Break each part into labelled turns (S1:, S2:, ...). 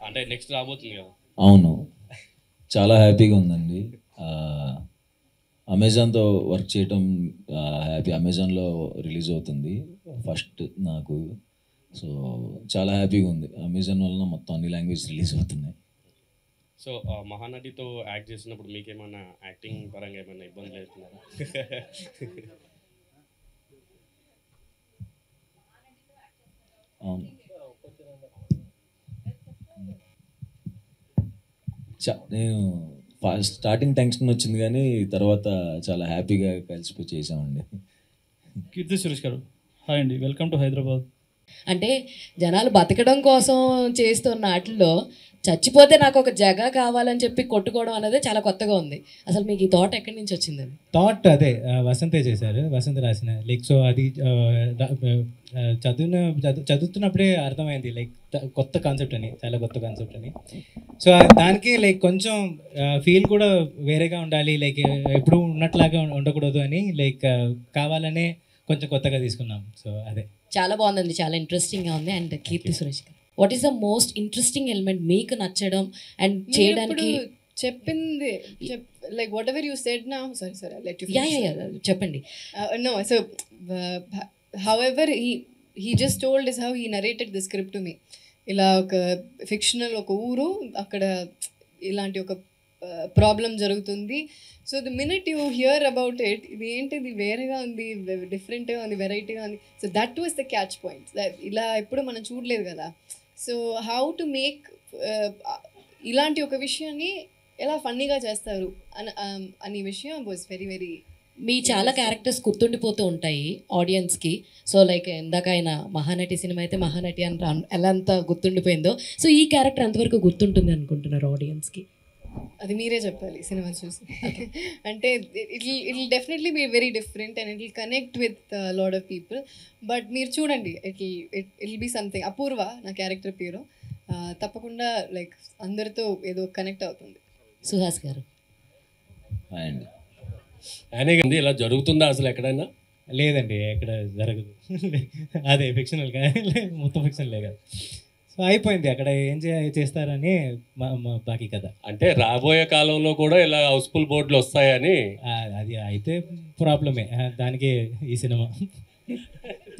S1: అంటే నెక్స్ట్ రాబోతుంది కదా.
S2: అవును, చాలా హ్యాపీగా ఉందండి. అమెజాన్తో వర్క్ చేయటం హ్యాపీ. అమెజాన్లో రిలీజ్ అవుతుంది ఫస్ట్ నాకు. సో చాలా హ్యాపీగా ఉంది. అమెజాన్ వలన మొత్తం అన్ని లాంగ్వేజ్ రిలీజ్ అవుతున్నాయి.
S1: సో మహానటితో యాక్ట్ చేసినప్పుడు మీకేమైనా యాక్టింగ్ పరంగా ఏమైనా ఇబ్బందులు అవుతున్నారా?
S2: అవును, నేను స్టార్టింగ్ టెన్షన్ వచ్చింది కానీ తర్వాత చాలా హ్యాపీగా కలిసిపోయి చేసామండి.
S3: కీర్తి సురేష్ గారు, హాయ్ అండి, వెల్కమ్ టు హైదరాబాద్.
S4: అంటే జనాలు బతకడం కోసం చేస్తున్న వాటిల్లో చచ్చిపోతే నాకు ఒక జగ కావాలని చెప్పి కొట్టుకోవడం అనేది చాలా కొత్తగా ఉంది. అసలు మీకు ఈ థాట్ ఎక్కడి నుంచి వచ్చిందండి?
S5: థాట్ అదే వసంతే చేశారు, వసంత రాసిన. లైక్ సో అది చదువుతున్నప్పుడే అర్థమైంది, లైక్ కొత్త కాన్సెప్ట్ అని, చాలా కొత్త కాన్సెప్ట్ అని. సో దానికి లైక్ కొంచెం ఫీల్ కూడా వేరేగా ఉండాలి, లైక్ ఎప్పుడు ఉన్నట్లాగా ఉండకూడదు అని, లైక్ కావాలనే కొంచెం కొత్తగా తీసుకున్నాం. సో అదే
S4: చాలా బాగుందండి, చాలా ఇంట్రెస్టింగ్గా ఉంది. And Keerthy Suresh garu, what is the most interesting element మీకు నచ్చడం అండ్ చేయడానికి?
S6: చెప్పింది like whatever you said now. Sorry let you
S4: చెప్పండి.
S6: No, so however he just told us how he narrated the script to me. ఇలా ఒక fictional ఒక ఊరు, అక్కడ ఇలాంటి ఒక ప్రాబ్లం జరుగుతుంది. So the minute you hear about it, ఇది ఏంటిది వేరేగా ఉంది, డిఫరెంట్గా ఉంది, వెరైటీగా ఉంది. So that was the catch point. ఇలా ఎప్పుడు మనం చూడలేదు కదా. సో హౌ టు మేక్ ఇలాంటి ఒక విషయాన్ని ఎలా ఫన్నీగా చేస్తారు అనే విషయం వాజ్ వెరీ వెరీ.
S4: మీ చాలా క్యారెక్టర్స్ గుర్తుండిపోతూ ఉంటాయి ఆడియన్స్కి. సో లైక్ ఇందాక ఆయన మహానటి సినిమా అయితే మహానటి అని ఎలా అంత గుర్తుండిపోయిందో, సో ఈ క్యారెక్టర్ ఎంతవరకు గుర్తుంటుంది అనుకుంటున్నారు ఆడియన్స్కి?
S6: అది మీరే చెప్పాలి సినిమా చూసి. అంటే it definitely be very different and it will connect with lot of people. But మీరు చూడండి, ఇట్ బీ సంథింగ్. అపూర్వ నా క్యారెక్టర్ పేరు. తప్పకుండా లైక్ అందరితో ఏదో కనెక్ట్ అవుతుంది.
S4: సుహాస్ గారు,
S2: అండ్
S1: ఆయనే కదా, ఇలా జరుగుతుందా అసలు ఎక్కడైనా?
S5: లేదండి, ఎక్కడ జరగదు. అదే ఫిక్షనల్ మొత్తం ఫిక్షనలే కదా. సో అయిపోయింది, అక్కడ ఏం చేస్తారని బాకీ కదా.
S1: అంటే రాబోయే కాలంలో కూడా ఇలా హౌస్ఫుల్ బోర్డులు వస్తాయని.
S5: అది అయితే ప్రాబ్లమే, దానికి ఈ సినిమా.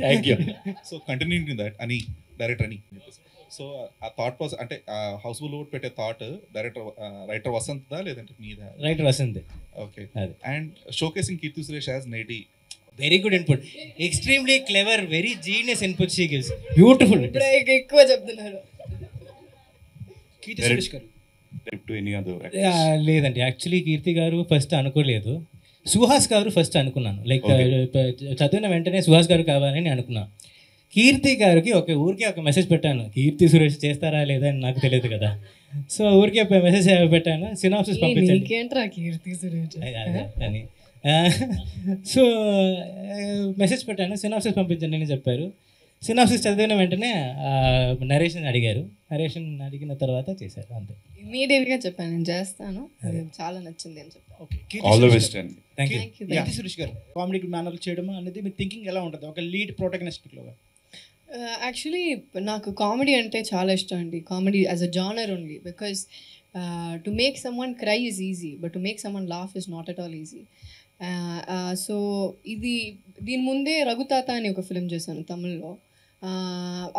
S1: Thank you.
S7: So continuing that అని డైరెక్టర్ అని. సో ఆ థాట్ ప్రాసెస్ అంటే హౌస్ఫుల్ బోర్డ్ పెట్టే థాట్ రైటర్ వసంత్దా లేదంటే మీదా?
S5: Writer Vasanth.
S7: Okay. And showcasing Keerthy Suresh as నేటి.
S5: Very good input, extremely clever, very genius input she gives. Beautiful.
S6: ఎక్కువ చెప్తున్నారు.
S3: కీర్తి సురేష్ గారు
S5: లేదండి, యాక్చువల్లీ కీర్తి గారు ఫస్ట్ అనుకోలేదు, సుహాస్ గారు ఫస్ట్ అనుకున్నాను. లైక్ చదివిన వెంటనే సుహాస్ గారు కావాలని అనుకున్నాను. కీర్తి గారికి ఊరికే ఒక మెసేజ్ పెట్టాను, కీర్తి సురేష్ చేస్తారా లేదా అని నాకు తెలియదు కదా. సో ఊరికే మెసేజ్ పెట్టాను, సినాప్సిస్ పంపించండి
S6: కీర్తి సురేష్
S5: అని. సో మెసేజ్ పెట్టాను, సినాప్సిస్ పంపించండి అని చెప్పారు. సినాప్సిస్ చదివిన వెంటనే నరేషన్ అడిగారు, నరేషన్ అడిగిన తర్వాత చేశారు, అంతే.
S6: ఇమీడియట్గా చెప్పాను నేను చేస్తాను, చాలా నచ్చింది అని చెప్పాను.
S3: కీర్తి సురేష్ గారు కామెడీ మేనర్ చేయడం అనేది మీ థింకింగ్ ఎలా ఉంటుంది ఒక లీడ్ ప్రొటాగనిస్ట్గా?
S6: యాక్చువల్లీ నాకు కామెడీ అంటే చాలా ఇష్టం అండి. Comedy as a genre only, because to make some one cry is easy, but to make some one laugh is not at all easy. So దీని ముందే రఘుతాత అని ఒక ఫిలిం చేశాను తమిళ్లో.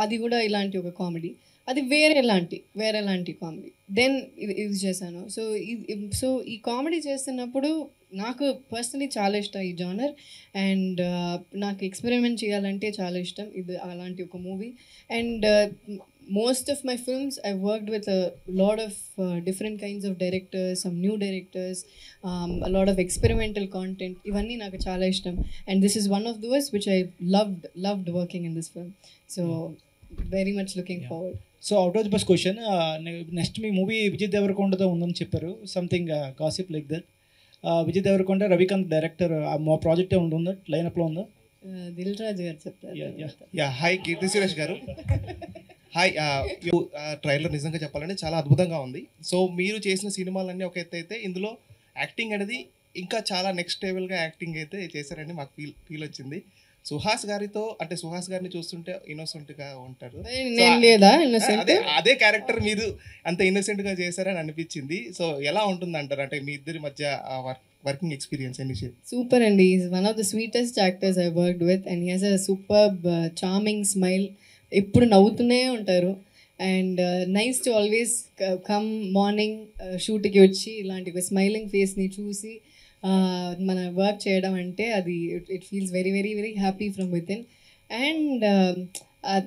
S6: అది కూడా ఇలాంటి ఒక కామెడీ, అది వేరేలాంటి కామెడీ. దెన్ ఇది చేశాను. సో ఈ కామెడీ చేస్తున్నప్పుడు నాకు పర్సనలీ చాలా ఇష్టం ఈ జానర్. అండ్ నాకు ఎక్స్పెరిమెంట్ చేయాలంటే చాలా ఇష్టం ఇది అలాంటి ఒక movie. And most of my films I worked with a lot of different kinds of directors, some new directors, a lot of experimental content. Ivanni naku chaala ishtam, and this is one of those which I loved working in this film. So very much looking forward.
S3: So out of the bus question, next మీ movie Vijay దేవరకొండతో ఉందని చెప్పారు, something gossip like that. Vijay Devarakonda, Ravikanth director, మా ప్రాజెక్టే ఉంటుందా, లైనప్లో ఉందా?
S6: దిల్ రాజు గారు చెప్తారు.
S8: హాయ్ కీర్తి సురేష్ గారు. హాయ్. ట్రైలర్ నిజంగా చెప్పాలంటే చాలా అద్భుతంగా ఉంది. సో మీరు చేసిన సినిమాలన్నీ ఒక ఎత్తు అయితే ఇందులో యాక్టింగ్ అనేది ఇంకా చాలా నెక్స్ట్ లెవెల్గా యాక్టింగ్ అయితే చేశారని మాకు ఫీల్ వచ్చింది. సుహాస్ గారితో అంటే సుహాస్ గారిని చూస్తుంటే innocent గా ఉంటారు.
S6: నేను లేదా innocent?
S8: అదే క్యారెక్టర్ మీరు అంత innocent గా చేశారని అనిపించింది. సో ఎలా ఉంటుంది అంటారు అంటే మీ ఇద్దరి మధ్య వర్కింగ్ ఎక్స్పీరియన్స్ అని?
S6: Super అండి. Is one of the sweetest actors I worked with and he has a superb charming smile. ఎప్పుడు నవ్వుతూనే ఉంటారు. And nice to always come morning షూట్కి వచ్చి ఇలాంటి స్మైలింగ్ ఫేస్ని చూసి మన వర్క్ చేయడం అంటే అది it feels very very very happy from with in. And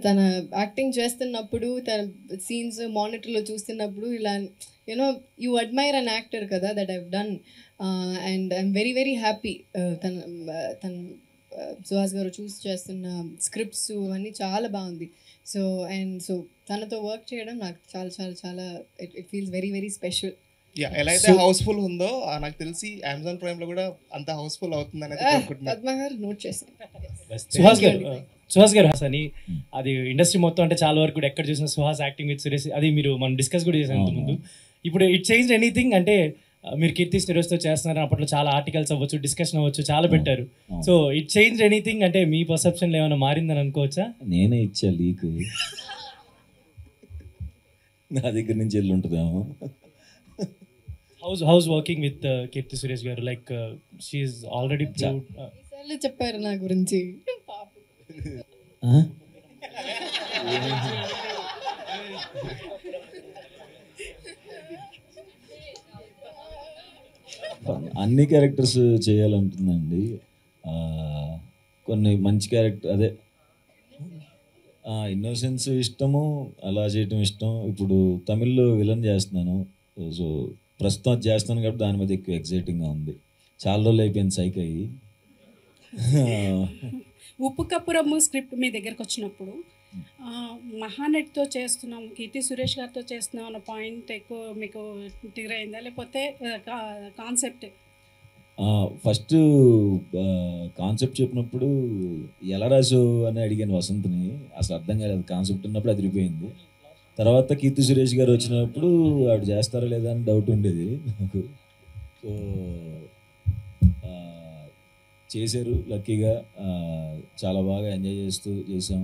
S6: తన యాక్టింగ్ చేస్తున్నప్పుడు తన సీన్స్ మానిటర్లో చూస్తున్నప్పుడు ఇలా you know you admire an actor కదా that I've done. And I'm very very happy. తన సుహాస్ గారు చూస్ చేస్తున్న స్క్రిప్ట్స్ అన్నీ చాలా బాగుంది. సో తనతో వర్క్ చేయడం నాకు చాలా చాలా చాలా it feels very very special.
S8: ఎలా అయితే హౌస్ఫుల్ ఉందో నాకు తెలిసి అమెజాన్ ప్రైమ్ లో కూడా అంత హౌస్ఫుల్ అవుతుంది అనేది
S6: పద్మ గారు నోట్ చేశాను.
S5: సుహాస్ గారు అని అది ఇండస్ట్రీ మొత్తం అంటే చాలా వరకు కూడా ఎక్కడ చూసిన సుహాస్ యాక్టింగ్ విత్ సురేష్ అది మీరు మనం డిస్కస్ కూడా చేసాం ముందు. ఇప్పుడు ఇట్ చేంజ్ ఎనీథింగ్ అంటే మీరు కీర్తి సురేష్తో చేస్తున్నారు, అప్పట్లో చాలా ఆర్టికల్స్ అవ్వచ్చు, డిస్కషన్ అవ్వచ్చు, చాలా పెట్టారు. సో ఇట్ చేంజ్ ఎనీథింగ్ అంటే మీ పర్సెప్షన్ ఏమైనా మారిందని అనుకోవచ్చా?
S2: నేనే ఇచ్చా లీక్, నా దగ్గర నుంచి వెళ్ళి ఉంటుందేమో.
S5: హౌస్ వర్కింగ్ విత్ కీర్తి సురేష్ గారు? లైక్ షీ ఈస్ ఆల్రెడీ
S6: చెప్పారు నా గురించి.
S2: అన్ని క్యారెక్టర్స్ చేయాలంటుందండి. కొన్ని మంచి క్యారెక్టర్ అదే ఇన్నోసెన్స్ ఇష్టము, అలా చేయటం ఇష్టం. ఇప్పుడు తమిళ్లో విలన్ చేస్తున్నాను, సో ప్రస్తుతం అది చేస్తున్నాను కాబట్టి దాని మీద ఎక్కువ ఎక్సైటింగ్గా ఉంది. చాలా రోజులు అయిపోయింది సైక్ అయ్యి.
S9: ఉప్పు కప్పురమ్ము స్క్రిప్ట్ మీ దగ్గరకు వచ్చినప్పుడు మహానటితో చేస్తున్నాం, కీర్తి సురేష్ గారితో చేస్తున్నాం అన్న పాయింట్ ఎక్కువ మీకు ట్రిగర్ అయిందా, లేకపోతే కాన్సెప్ట్?
S2: ఫస్ట్ కాన్సెప్ట్ చెప్పినప్పుడు ఎలా రాసు అని అడిగాను వసంత్ని, అసలు అర్థం కాలేదు. కాన్సెప్ట్ ఉన్నప్పుడు అదిరిపోయింది. తర్వాత కీర్తి సురేష్ గారు వచ్చినప్పుడు ఆవిడ చేస్తారా లేదా అని డౌట్ ఉండేది నాకు. సో చేశారు లక్కీగా, చాలా బాగా ఎంజాయ్ చేస్తూ చేసాం.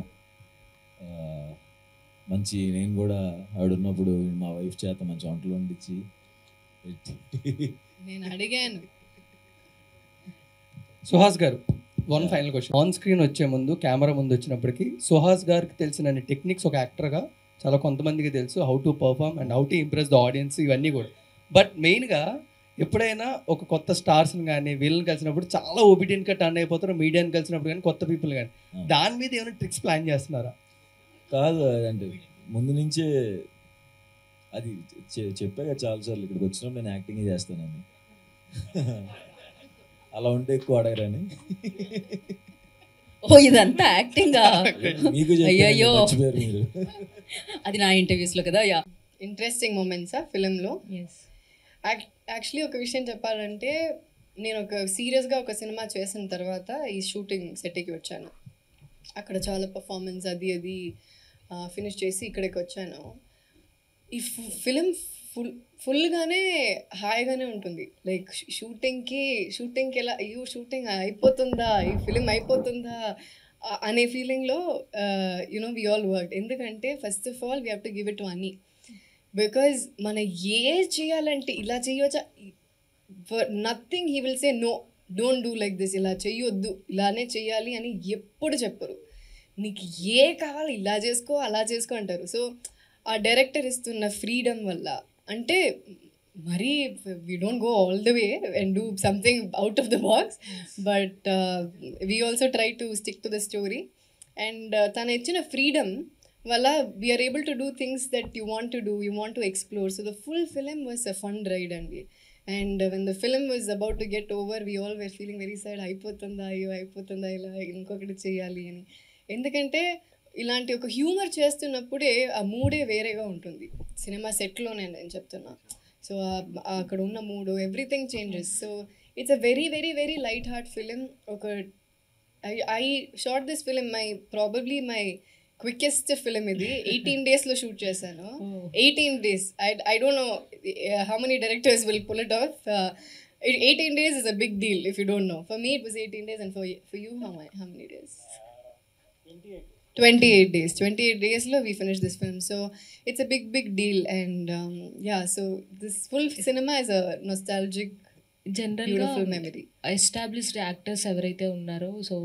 S2: మంచి నేను కూడా ఆవిడ ఉన్నప్పుడు మా వైఫ్ చేత మంచి వంటలు వండించి
S6: నేను అడిగాను.
S10: సుహాస్ గారు, one final question. On screen వచ్చే ముందు కెమెరా ముందు వచ్చినప్పటికీ సుహాస్ గారికి తెలిసిన టెక్నిక్స్ ఒక యాక్టర్గా చాలా కొంతమందికి తెలుసు, how to perform and how to impress the audience, ఇవన్నీ కూడా. బట్ మెయిన్గా ఎప్పుడైనా ఒక కొత్త స్టార్స్ని కానీ వీళ్ళని కలిసినప్పుడు చాలా ఒబీడియెంట్గా టర్న్ అయిపోతారు, మీడియాని కలిసినప్పుడు కానీ కొత్త పీపుల్ కానీ, దాని మీద ఏమైనా ట్రిక్స్ ప్లాన్ చేస్తున్నారా?
S2: కాదు, అంటే ముందు నుంచే అది చెప్పాక చాలాసార్లు ఇక్కడికి వచ్చినప్పుడు నేను యాక్టింగ్ చేస్తానని. అలా ఉంటే ఎక్కువ అడగరని.
S4: ఓ ఇదంతా యాక్టింగా?
S2: మీకు
S4: అయ్యో
S2: మీరు
S4: అది నా ఇంటర్వ్యూస్లో కదా. యా,
S6: ఇంట్రెస్టింగ్ మూమెంట్సా ఫిలింలో? యాక్చువల్లీ ఒక విషయం చెప్పాలంటే, నేను సీరియస్గా ఒక సినిమా చేసిన తర్వాత ఈ షూటింగ్ సెట్కి వచ్చాను. అక్కడ చాలా పర్ఫార్మెన్స్ అది ఫినిష్ చేసి ఇక్కడికి వచ్చాను. ఈ ఫిలిం ఫుల్గానే హాయిగానే ఉంటుంది. లైక్ షూటింగ్కి ఎలా అయ్యో షూటింగ్ అయిపోతుందా, ఈ ఫిలిం అయిపోతుందా అనే ఫీలింగ్లో యునో వి ఆల్ వర్క్. ఎందుకంటే first of all we have to give it to Ani. Because మనం చేయాలంటే ఇలా చేయవచ్చా, for nothing he will say no, don't do like this, ఇలా చెయ్యొద్దు, ఇలానే చెయ్యాలి అని ఎప్పుడు చెప్పరు. నీకు కావాలి ఇలా చేసుకో అలా చేసుకో అంటారు. సో ఆ డైరెక్టర్ ఇస్తున్న ఫ్రీడమ్ వల్ల, అంటే మరీ we don't go all the way and do something out of the box, but we also try to stick to the story. And తను ఇచ్చిన ఫ్రీడమ్ వల్ల we are able to do things that you want to do, you want to explore. So the full film was a fun ride అండి. And when the film was about to get over, we all were feeling very sad, అయిపోతుందా ఇలా ఇంకొకటి చేయాలి అని. ఎందుకంటే ఇలాంటి ఒక humour చేస్తున్నప్పుడే ఆ మూడే వేరేగా ఉంటుంది. సినిమా సెట్లోనే నేను చెప్తున్నా. సో అక్కడ ఉన్న మూడు everything changes. So it's a very very very light heart film. I shot this film probably my quickest film ఇది. 18 daysలో షూట్ చేశాను. 18 days. I don't know how many directors will pull it off. 18 days is a big deal if you don't know. For me, it was 18 days, and for you, how many days? 28 days. 28 days lo we finished this film. So it's a big deal. And yeah, so this full cinema is a nostalgic,
S4: జనరల్గా
S6: beautiful memory.
S4: Established actors ఎవరైతే ఉన్నారో so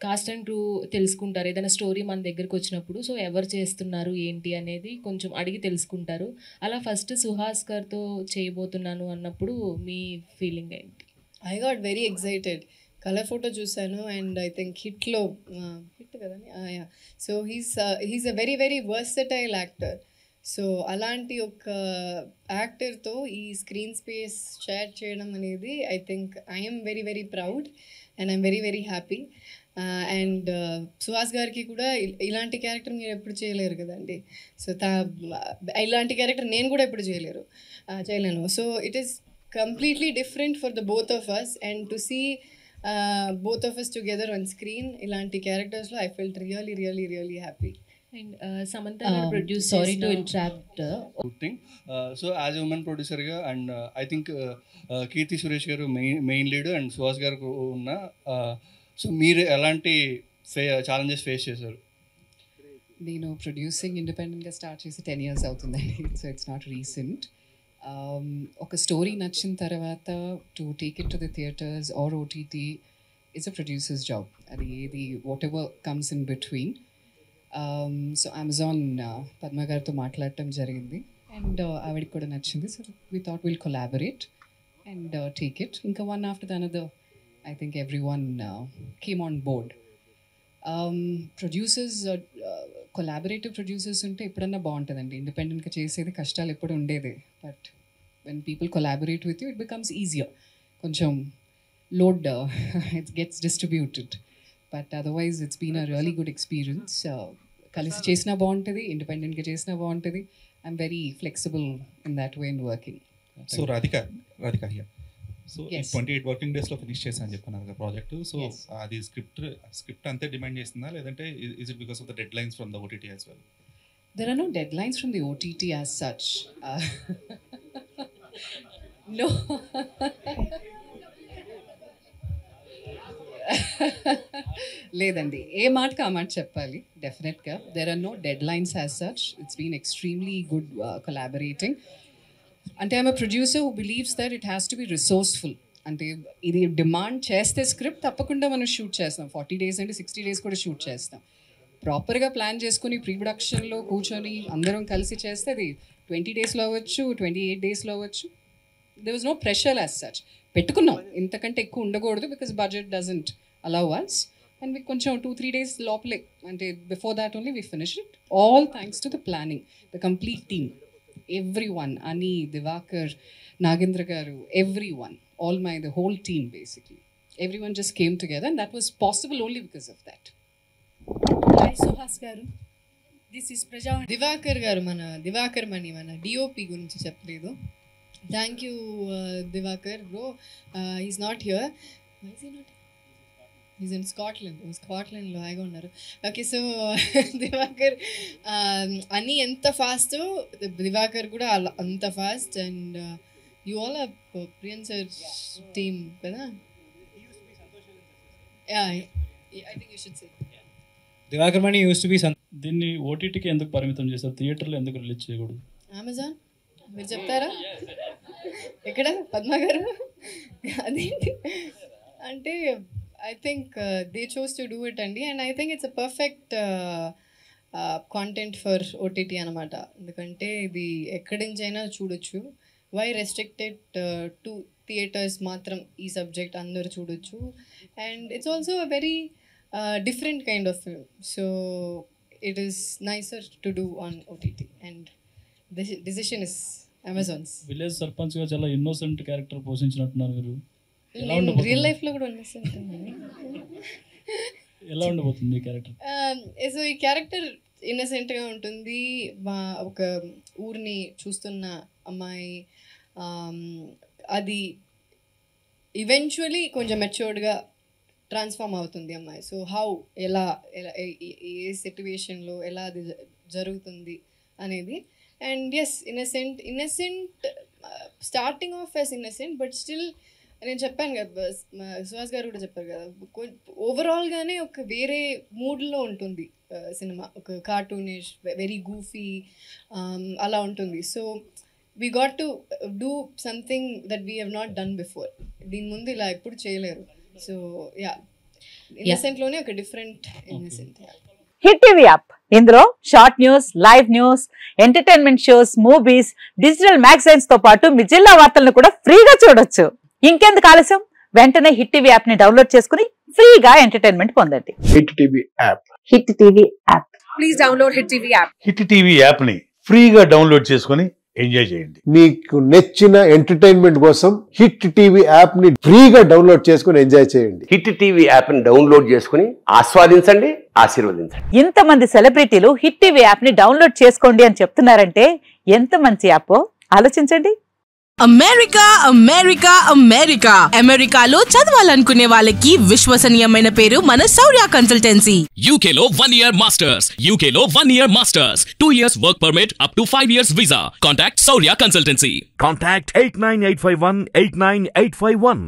S4: cost and crew తెలుసుకుంటారు ఏదైనా story మన దగ్గరికి వచ్చినప్పుడు so ఎవరు చేస్తున్నారు ఏంటి అనేది కొంచెం అడిగి తెలుసుకుంటారు అలా ఫస్ట్ సుహాస్ గారితో చేయబోతున్నాను అన్నప్పుడు మీ ఫీలింగ్ ఏంటి?
S6: I got very excited. Colour photo చూసాను అండ్ ఐ థింక్ హిట్లో హిట్ కదా yeah so he's a very very versatile actor. So అలాంటి ఒక యాక్టర్తో ఈ స్క్రీన్ స్పేస్ షేర్ చేయడం అనేది I think I'm very very proud and I'm very very happy. And Suhas గారికి కూడా ఇలాంటి క్యారెక్టర్ మీరు ఎప్పుడు చేయలేరు కదండి. సో ఇలాంటి క్యారెక్టర్ నేను కూడా ఎప్పుడు చేయలేను. So it is completely different for the both of us, and to see both of us together on screen ilanti characters lo I felt really happy.
S4: And Samantha garu produce
S11: sorry to interrupt thing. So as a women ప్రొడ్యూసర్గా and I think Keerthy Suresh garu main lead and Suhas గారు ఉన్న so మీరు ఎలాంటి challenges face చేశారు?
S12: నేను producing ఇండిపెండెంట్గా start చేసి 10 years అవుతుందండి. So it's not recent. ఒక స్టోరీ నచ్చిన తర్వాత to take it to the theatres or OTT it's a producers job. అది ఏది whatever comes in between. So Amazon Padma గారితో మాట్లాడటం జరిగింది అండ్ ఆవిడకి కూడా నచ్చింది. So we thought will collaborate and take it. ఇంకా one after the another I think everyone came on board. Producers collaborative producers ఉంటే ఎప్పుడన్నా బాగుంటుందండి. ఇండిపెండెంట్గా చేసేది కష్టాలు ఎప్పుడు ఉండేది. But when people collaborate with you it becomes easier. కొంచెం load it gets distributed. But otherwise it's been a really good experience. కలిసి చేసినా బాగుంటుంది, ఇండిపెండెంట్గా చేసినా బాగుంటుంది. I'm very flexible in that way in working.
S7: So Radhika here. So 28 working డేస్లో finish చేశాను చెప్పన్నారు కదా ప్రాజెక్ట్. సో అది స్క్రిప్ట్ అంతే డిమాండ్ చేస్తుందా లేదంటే is it because of the deadline from the OTT as well?
S12: There are no deadlines from the OTT as such. No. లేదండి, ఏ మాటకి ఆ మాట చెప్పాలి. డెఫినెట్గా there are no deadline as such. It's been extremely good collaborating. అంటే I'm a producer who believes that it has to be resourceful. అంటే ఇది demand చేస్తే స్క్రిప్ట్ తప్పకుండా మనం షూట్ చేస్తాం. 40 days అంటే 60 days కూడా షూట్ చేస్తాం. ప్రాపర్గా ప్లాన్ చేసుకుని ప్రీ ప్రొడక్షన్లో కూర్చొని అందరం కలిసి చేస్తే అది 20 daysలో అవ్వచ్చు, 28 daysలో అవ్వచ్చు. There was no pressure as such. పెట్టుకున్నాం ఇంతకంటే ఎక్కువ ఉండకూడదు because budget doesn't allow us. And మీకు కొంచెం 2-3 days లోపలే అంటే before that only we finish it. All thanks to the planning, the complete team, everyone, Ani, Divakar, Nagendra garu, everyone, the whole team basically. Everyone just came together and that was possible only because of that.
S9: Hi Suhas garu. This is Praja.
S6: Divakar garu Divakar mani mana DOP gurinchi cheppaledu. Thank you Divakar bro. He's not here. Why is he not here? He's in Scotland. స్కాట్లాండ్లో హాయిగా ఉన్నారు. Okay, so Diwakar అని ఎంత fast, Diwakar కూడా అంత fast. And you all are Priyan sir team కదా. I think you should say
S5: Diwakar Mani uses to be.
S13: దీన్ని ఓటీటీకి ఎందుకు పరిమితం చేశారు, థియేటర్లో ఎందుకు రిలీజ్ చేయకూడదు?
S6: అమెజాన్ మీరు చెప్తారా? ఎక్కడ పద్మ గారు? అదేంటి అంటే I think they chose to do it అండి. And I think it's a perfect content for OTT అనమాట. ఎందుకంటే ఇది ఎక్కడి నుంచైనా చూడొచ్చు. వై రెస్ట్రిక్టెడ్ టు థియేటర్స్ మాత్రం ఈ సబ్జెక్ట్ అందరూ చూడొచ్చు. And it's also a very different kind of film. So it is NISER to do on OTT and decision is Amazon's.
S13: Village సర్పంచ్గా చాలా ఇన్నోసెంట్ క్యారెక్టర్ పోషించినట్టున్నారు మీరు.
S6: రియల్ లైఫ్లో కూడా ఉంది.
S13: ఎలా ఉండబోతుంది ఈ క్యారెక్టర్?
S6: సో ఈ క్యారెక్టర్ ఇన్నసెంట్గా ఉంటుంది. ఒక ఊరిని చూస్తున్న అమ్మాయి, అది ఈవెన్చువలీ కొంచెం మెచ్యూర్డ్గా ట్రాన్స్ఫార్మ్ అవుతుంది అమ్మాయి. సో ఎలా ఏ సిట్యువేషన్లో ఎలా అది జరుగుతుంది అనేది. And yes, innocent starting off as innocent but still నేను చెప్పాను కదా, సుహాస్ గారు కూడా చెప్పారు కదా, ఓవరాల్గానే ఒక వేరే మూడ్లో ఉంటుంది సినిమా. ఒక కార్టూనిష్, వెరీ గూఫీ అలా ఉంటుంది. So we got to do something that we have not done before. దీని ముందు ఇలా ఎప్పుడు చేయలేరు. సో యా, ఇన్నసెంట్లోనే ఒక different innocent.
S14: Hit TV app, ఇందులో short news, live news, entertainment shows, movies, digital magazines తో పాటు మీ జిల్లా వార్తలను కూడా ఫ్రీగా చూడొచ్చు. ఇంకెందుకు ఆలస్యం, వెంటనే హిట్ టీవీ యాప్ ని డౌన్లోడ్ చేసుకుని ఫ్రీగా ఎంటర్టైన్మెంట్ పొందండి.
S15: Hit TV app.
S14: Hit TV app. Please download hit TV app.
S15: Hit TV app ని ఫ్రీగా డౌన్లోడ్ చేసుకుని ఎంజాయ్ చేయండి. మీకు నచ్చిన ఎంటర్టైన్మెంట్ కోసం హిట్ టీవీ యాప్ ని ఫ్రీగా డౌన్లోడ్ చేసుకుని ఎంజాయ్ చేయండి.
S16: హిట్ టీవీ యాప్ ని డౌన్లోడ్ చేసుకుని ఆస్వాదించండి, ఆశీర్వదించండి.
S14: ఇంతమంది సెలబ్రిటీలు హిట్ టీవీ యాప్ ని డౌన్లోడ్ చేసుకోండి అని చెప్తున్నారంటే ఎంత మంచి యాప్ ఆలోచించండి.
S17: అమెరికా అమెరికా అమెరికా అమెరికాలో చదవాలనుకునే వాళ్ళకి విశ్వసనీయమైన పేరు మన శౌర్య కన్సల్టెన్సీ.
S18: UK లో 1 year masters, UK లో 1 year masters, 2 years work permit up to 5 years visa. Contact Shaurya Consultancy.
S19: Contact 89851 89851.